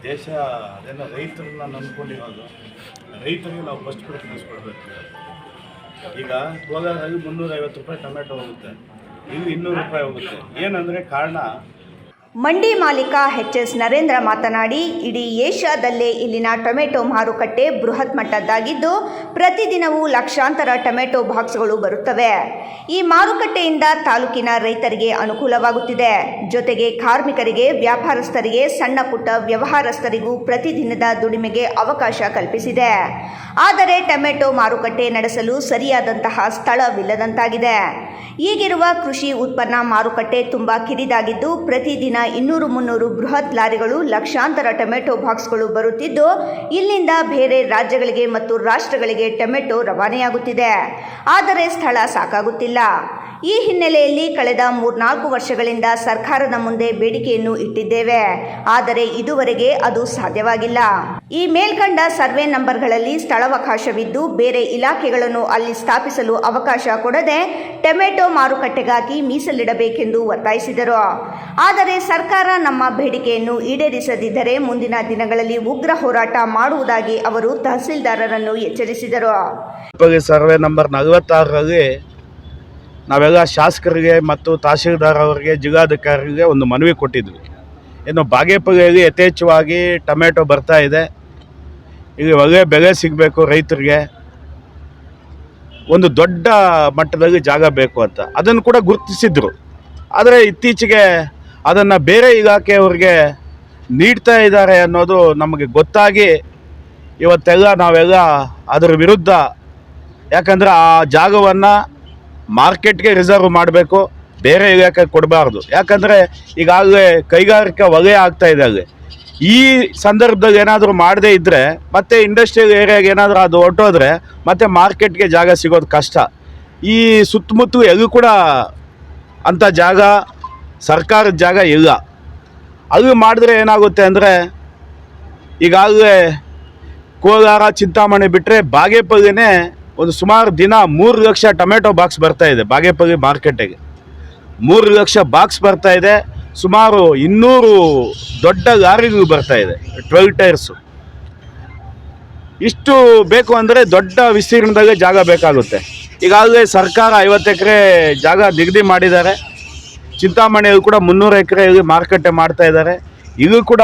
ದೇಶ ಅದೇನೋ ರೈತರನ್ನ ನಂಬ್ಕೊಂಡಿರೋದು. ರೈತರಿಗೆ ನಾವು ಫಸ್ಟ್ ಪ್ರಿಫರೆನ್ಸ್ ಕೊಡಬೇಕು. ಈಗ ಕೋಲಾರಲ್ಲಿ 350 ರೂಪಾಯಿ ಟೊಮೆಟೊ ಹೋಗುತ್ತೆ, ಇಲ್ಲಿ 200 ರೂಪಾಯಿ ಹೋಗುತ್ತೆ. ಏನಂದರೆ ಕಾರಣ, ಮಂಡಿ ಮಾಲೀಕ ಎಚ್.ಎಸ್. ನರೇಂದ್ರ ಮಾತನಾಡಿ, ಇಡೀ ಏಷ್ಯಾದಲ್ಲೇ ಇಲ್ಲಿನ ಟೊಮೆಟೊ ಮಾರುಕಟ್ಟೆ ಬೃಹತ್ ಮಟ್ಟದ್ದಾಗಿದ್ದು ಪ್ರತಿದಿನವೂ ಲಕ್ಷಾಂತರ ಟೊಮೆಟೊ ಬಾಕ್ಸ್ಗಳು ಬರುತ್ತವೆ. ಈ ಮಾರುಕಟ್ಟೆಯಿಂದ ತಾಲೂಕಿನ ರೈತರಿಗೆ ಅನುಕೂಲವಾಗುತ್ತಿದೆ. ಜೊತೆಗೆ ಕಾರ್ಮಿಕರಿಗೆ, ವ್ಯಾಪಾರಸ್ಥರಿಗೆ, ಸಣ್ಣ ಪುಟ್ಟ ವ್ಯವಹಾರಸ್ಥರಿಗೂ ಪ್ರತಿದಿನದ ದುಡಿಮೆಗೆ ಅವಕಾಶ ಕಲ್ಪಿಸಿದೆ. ಆದರೆ ಟೊಮೆಟೊ ಮಾರುಕಟ್ಟೆ ನಡೆಸಲು ಸರಿಯಾದಂತಹ ಸ್ಥಳವಿಲ್ಲದಂತಾಗಿದೆ. ಈಗಿರುವ ಕೃಷಿ ಉತ್ಪನ್ನ ಮಾರುಕಟ್ಟೆ ತುಂಬ ಕಿರಿದಾಗಿದ್ದು ಪ್ರತಿದಿನ 200-300 ಬೃಹತ್ ಲಾರಿಗಳು ಲಕ್ಷಾಂತರ ಟೊಮೆಟೊ ಬಾಕ್ಸ್ಗಳು ಬರುತ್ತಿದ್ದು ಇಲ್ಲಿಂದ ಬೇರೆ ರಾಜ್ಯಗಳಿಗೆ ಮತ್ತು ರಾಷ್ಟ್ರಗಳಿಗೆ ಟೊಮೆಟೊ ರವಾನೆಯಾಗುತ್ತಿದೆ. ಆದರೆ ಸ್ಥಳ ಸಾಕಾಗುತ್ತಿಲ್ಲ. ಈ ಹಿನ್ನೆಲೆಯಲ್ಲಿ ಕಳೆದ 3-4 ವರ್ಷಗಳಿಂದ ಸರ್ಕಾರದ ಮುಂದೆ ಬೇಡಿಕೆಯನ್ನು ಇಟ್ಟಿದ್ದೇವೆ. ಆದರೆ ಇದುವರೆಗೆ ಅದು ಸಾಧ್ಯವಾಗಿಲ್ಲ. ಈ ಮೇಲ್ಕಂಡ ಸರ್ವೆ ನಂಬರ್ಗಳಲ್ಲಿ ಸ್ಥಳಾವಕಾಶವಿದ್ದು ಬೇರೆ ಇಲಾಖೆಗಳನ್ನು ಅಲ್ಲಿ ಸ್ಥಾಪಿಸಲು ಅವಕಾಶ ಕೊಡದೆ ಟೊಮೆಟೊ ಮಾರುಕಟ್ಟೆಗಾಗಿ ಮೀಸಲಿಡಬೇಕೆಂದು ಒತ್ತಾಯಿಸಿದರು. ಆದರೆ ಸರ್ಕಾರ ನಮ್ಮ ಬೇಡಿಕೆಯನ್ನು ಈಡೇರಿಸದಿದ್ದರೆ ಮುಂದಿನ ದಿನಗಳಲ್ಲಿ ಉಗ್ರ ಹೋರಾಟ ಮಾಡುವುದಾಗಿ ಅವರು ತಹಸೀಲ್ದಾರರನ್ನು ಎಚ್ಚರಿಸಿದರು. ಸರ್ವೆ ನಂಬರ್ 46ರಲ್ಲಿ ನಾವೆಲ್ಲ ಶಾಸಕರಿಗೆ ಮತ್ತು ತಹಸೀಲ್ದಾರ್ ಅವರಿಗೆ, ಜಿಲ್ಲಾಧಿಕಾರಿಗೆ ಒಂದು ಮನವಿ ಕೊಟ್ಟಿದ್ವಿ. ಇನ್ನು ಬಾಗೇಪಲ್ಲಿಯಲ್ಲಿ ಯಥೇಚ್ಛವಾಗಿ ಟೊಮೆಟೊ ಬರ್ತಾ ಇದೆ. ಇಲ್ಲಿ ಒಳ್ಳೆ ಬೆಲೆ ಸಿಗಬೇಕು, ರೈತರಿಗೆ ಒಂದು ದೊಡ್ಡ ಮಟ್ಟದಲ್ಲಿ ಜಾಗ ಬೇಕು ಅಂತ ಅದನ್ನು ಕೂಡ ಗುರುತಿಸಿದ್ರು. ಆದರೆ ಇತ್ತೀಚೆಗೆ ಅದನ್ನು ಬೇರೆ ಇಲಾಖೆಯವ್ರಿಗೆ ನೀಡ್ತಾ ಇದ್ದಾರೆ ಅನ್ನೋದು ನಮಗೆ ಗೊತ್ತಾಗಿ ಇವತ್ತೆಲ್ಲ ನಾವೆಲ್ಲ ಅದರ ವಿರುದ್ಧ, ಯಾಕಂದರೆ ಆ ಜಾಗವನ್ನು ಮಾರ್ಕೆಟ್ಗೆ ರಿಸರ್ವ್ ಮಾಡಬೇಕು, ಬೇರೆ ಇಲಾಖೆಗೆ ಕೊಡಬಾರ್ದು. ಯಾಕಂದರೆ ಈಗಾಗಲೇ ಕೈಗಾರಿಕಾ ವಲಯ ಆಗ್ತಾ ಇದೆ ಅಲ್ಲಿ. ಈ ಸಂದರ್ಭದಲ್ಲಿ ಏನಾದರೂ ಮಾಡದೇ ಇದ್ದರೆ ಮತ್ತೆ ಇಂಡಸ್ಟ್ರಿಯಲ್ ಏರಿಯಾಗೆ ಏನಾದರೂ ಅದು ಹೊರಟೋದ್ರೆ ಮತ್ತೆ ಮಾರ್ಕೆಟ್ಗೆ ಜಾಗ ಸಿಗೋದು ಕಷ್ಟ. ಈ ಸುತ್ತಮುತ್ತ ಎಲ್ಲೂ ಕೂಡ ಅಂಥ ಜಾಗ, ಸರ್ಕಾರದ ಜಾಗ ಇಲ್ಲ. ಅಲ್ಲಿ ಮಾಡಿದ್ರೆ ಏನಾಗುತ್ತೆ ಅಂದರೆ ಈಗಾಗಲೇ ಕೋಲಾರ, ಚಿಂತಾಮಣಿ ಬಿಟ್ಟರೆ ಬಾಗೇಪಲ್ಲಿನೇ ಒಂದು ಸುಮಾರು ದಿನ 3 ಲಕ್ಷ ಟೊಮೆಟೊ ಬಾಕ್ಸ್ ಬರ್ತಾ ಇದೆ. ಬಾಗೇಪಲ್ಲಿ ಮಾರ್ಕೆಟಿಗೆ 3 ಲಕ್ಷ ಬಾಕ್ಸ್ ಬರ್ತಾ ಇದೆ. ಸುಮಾರು 200 ದೊಡ್ಡ ಲಾರಿಗಳು ಬರ್ತಾ ಇದೆ, 12 ಟೈರ್ಸು. ಇಷ್ಟು ಬೇಕು ಅಂದರೆ ದೊಡ್ಡ ವಿಸ್ತೀರ್ಣದಾಗೆ ಜಾಗ ಬೇಕಾಗುತ್ತೆ. ಈಗಾಗಲೇ ಸರ್ಕಾರ 50 ಎಕರೆ ಜಾಗ ನಿಗದಿ ಮಾಡಿದ್ದಾರೆ. ಚಿಂತಾಮಣಿಯಲ್ಲಿ ಕೂಡ 300 ಎಕರೆಯಲ್ಲಿ ಮಾರುಕಟ್ಟೆ ಮಾಡ್ತಾ ಇದ್ದಾರೆ. ಇದು ಕೂಡ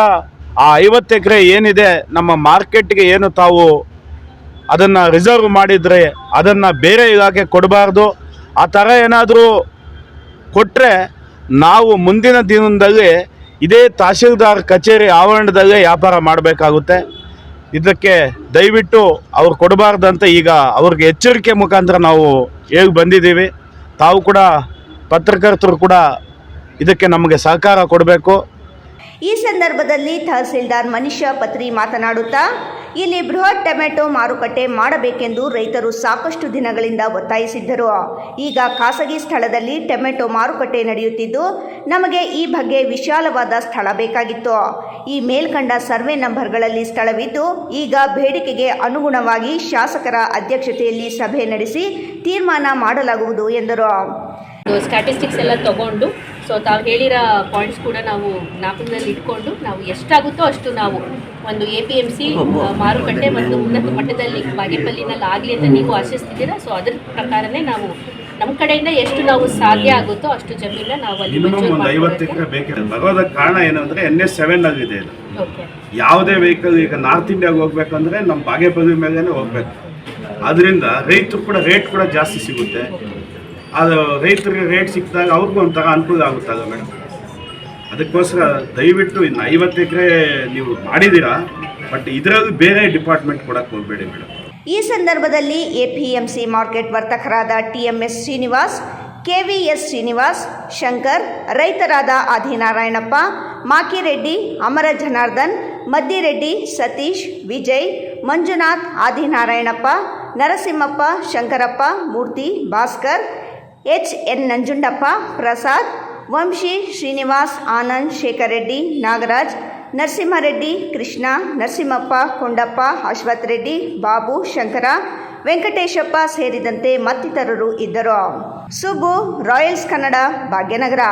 ಆ 50 ಎಕರೆ ಏನಿದೆ ನಮ್ಮ ಮಾರ್ಕೆಟ್ಗೆ ಏನು ತಾವು ಅದನ್ನು ರಿಸರ್ವ್ ಮಾಡಿದರೆ ಅದನ್ನು ಬೇರೆ ಇಲಾಖೆ ಕೊಡಬಾರ್ದು. ಆ ಥರ ಏನಾದರೂ ಕೊಟ್ಟರೆ ನಾವು ಮುಂದಿನ ದಿನದಲ್ಲಿ ಇದೇ ತಹಸೀಲ್ದಾರ್ ಕಚೇರಿ ಆವರಣದಲ್ಲೇ ವ್ಯಾಪಾರ ಮಾಡಬೇಕಾಗುತ್ತೆ. ಇದಕ್ಕೆ ದಯವಿಟ್ಟು ಅವ್ರು ಕೊಡಬಾರ್ದಂತ ಈಗ ಅವ್ರಿಗೆ ಎಚ್ಚರಿಕೆ ಮುಖಾಂತರ ನಾವು ಹೇಗೆ ಬಂದಿದ್ದೀವಿ. ತಾವು ಕೂಡ ಪತ್ರಕರ್ತರು ಕೂಡ ಇದಕ್ಕೆ ನಮಗೆ ಸಹಕಾರ ಕೊಡಬೇಕು. ಈ ಸಂದರ್ಭದಲ್ಲಿ ತಹಸೀಲ್ದಾರ್ ಮನೀಷಾ ಪತ್ರಿ ಮಾತನಾಡುತ್ತಾ, ಇಲ್ಲಿ ಬೃಹತ್ ಟೊಮೆಟೊ ಮಾರುಕಟ್ಟೆ ಮಾಡಬೇಕೆಂದು ರೈತರು ಸಾಕಷ್ಟು ದಿನಗಳಿಂದ ಒತ್ತಾಯಿಸಿದ್ದರು. ಈಗ ಖಾಸಗಿ ಸ್ಥಳದಲ್ಲಿ ಟೊಮೆಟೊ ಮಾರುಕಟ್ಟೆ ನಡೆಯುತ್ತಿದ್ದು ನಮಗೆ ಈ ಬಗ್ಗೆ ವಿಶಾಲವಾದ ಸ್ಥಳ ಬೇಕಾಗಿತ್ತು. ಈ ಮೇಲ್ಕಂಡ ಸರ್ವೆ ನಂಬರ್ಗಳಲ್ಲಿ ಸ್ಥಳವಿದ್ದು ಈಗ ಬೇಡಿಕೆಗೆ ಅನುಗುಣವಾಗಿ ಶಾಸಕರ ಅಧ್ಯಕ್ಷತೆಯಲ್ಲಿ ಸಭೆ ನಡೆಸಿ ತೀರ್ಮಾನ ಮಾಡಲಾಗುವುದು ಎಂದರು. ಸ್ಟ್ಯಾಟಿಸ್ಟಿಕ್ಸ್ ಎಲ್ಲ ತಗೊಂಡು ತಾವು ಹೇಳಿರೋ ಪಾಯಿಂಟ್ಸ್ ಕೂಡ ನಾವು ಜ್ಞಾಪಕದಲ್ಲಿ ಇಟ್ಕೊಂಡು ನಾವು ಎಷ್ಟಾಗುತ್ತೋ ಅಷ್ಟು ನಾವು ಒಂದು APMC ಮಾರುಕಟ್ಟೆ ಮತ್ತು ಉನ್ನತ ಮಟ್ಟದಲ್ಲಿ ಬಾಗೇಪಲ್ಲಿನಲ್ಲಿ ಆಗಲಿ ಅಂತ ನೀವು ಆಶಿಸ್ತಿದ್ದೀರಾ. ಅದ್ರ ಪ್ರಕಾರನೇ ನಾವು ನಮ್ಮ ಕಡೆಯಿಂದ ಎಷ್ಟು ನಾವು ಸಾಧ್ಯ ಆಗುತ್ತೋ ಅಷ್ಟು ಜಮೀನ ನಾವು ಅಲ್ಲಿ 50 ಎಕರೆ ಬೇಕಿದೆ. ಬರೋದಕ್ಕೆ ಕಾರಣ ಏನಂದರೆ NH7 ಆಗಿದೆ ಇದು. ಯಾವುದೇ ವೆಹಿಕಲ್ ಈಗ ನಾರ್ತ್ ಇಂಡಿಯಾಗೆ ಹೋಗ್ಬೇಕಂದ್ರೆ ನಮ್ಮ ಬಾಗೇಪಲ್ಲಿ ಮೇಲೇ ಹೋಗ್ಬೇಕು. ಅದರಿಂದ ರೈತರು ಕೂಡ ರೇಟ್ ಕೂಡ ಜಾಸ್ತಿ ಸಿಗುತ್ತೆ. ಅದು ರೈತರಿಗೆ ರೇಟ್ ಸಿಕ್ಕಿದಾಗ ಅವ್ರಿಗೂ ಒಂಥರ ಅನುಕೂಲ ಆಗುತ್ತಲ್ಲ ಮೇಡಮ್. ಅದಕ್ಕೋಸ್ಕರ ದಯವಿಟ್ಟು ಇನ್ನು 50 ಎಕರೆ ನೀವು ಮಾಡಿದ್ದೀರಾ, ಬಟ್ ಇದರಲ್ಲಿ ಬೇರೆ ಡಿಪಾರ್ಟ್ಮೆಂಟ್ ಕೊಡಕ್ಕೆ ಹೋಗಬೇಡಿ ಮೇಡಮ್. ಈ ಸಂದರ್ಭದಲ್ಲಿ APMC ಮಾರ್ಕೆಟ್ ವರ್ತಕರಾದ TMS ಶ್ರೀನಿವಾಸ್, KVS ಶ್ರೀನಿವಾಸ್, ಶಂಕರ್, ರೈತರಾದ ಆದಿನಾರಾಯಣಪ್ಪ, ಮಾಕಿರೆಡ್ಡಿ, ಅಮರ ಜನಾರ್ದನ್, ಮದ್ದಿರೆಡ್ಡಿ, ಸತೀಶ್, ವಿಜಯ್, ಮಂಜುನಾಥ್, ಆದಿನಾರಾಯಣಪ್ಪ, ನರಸಿಂಹಪ್ಪ, ಶಂಕರಪ್ಪ, ಮೂರ್ತಿ, ಭಾಸ್ಕರ್, HN ನಂಜುಂಡಪ್ಪ, ಪ್ರಸಾದ್, ವಂಶಿ, ಶ್ರೀನಿವಾಸ್, ಆನಂದ್, ಶೇಖರ್ ರೆಡ್ಡಿ, ನಾಗರಾಜ್, ನರಸಿಂಹರೆಡ್ಡಿ, ಕೃಷ್ಣ, ನರಸಿಂಹಪ್ಪ, ಕೊಂಡಪ್ಪ, ಅಶ್ವಥ್ ರೆಡ್ಡಿ, ಬಾಬು, ಶಂಕರ, ವೆಂಕಟೇಶಪ್ಪ ಸೇರಿದಂತೆ ಮತ್ತಿತರರು ಇದ್ದರು. ಸುಬ್ಬು, ರಾಯಲ್ಸ್ ಕನ್ನಡ, ಭಾಗ್ಯನಗರ.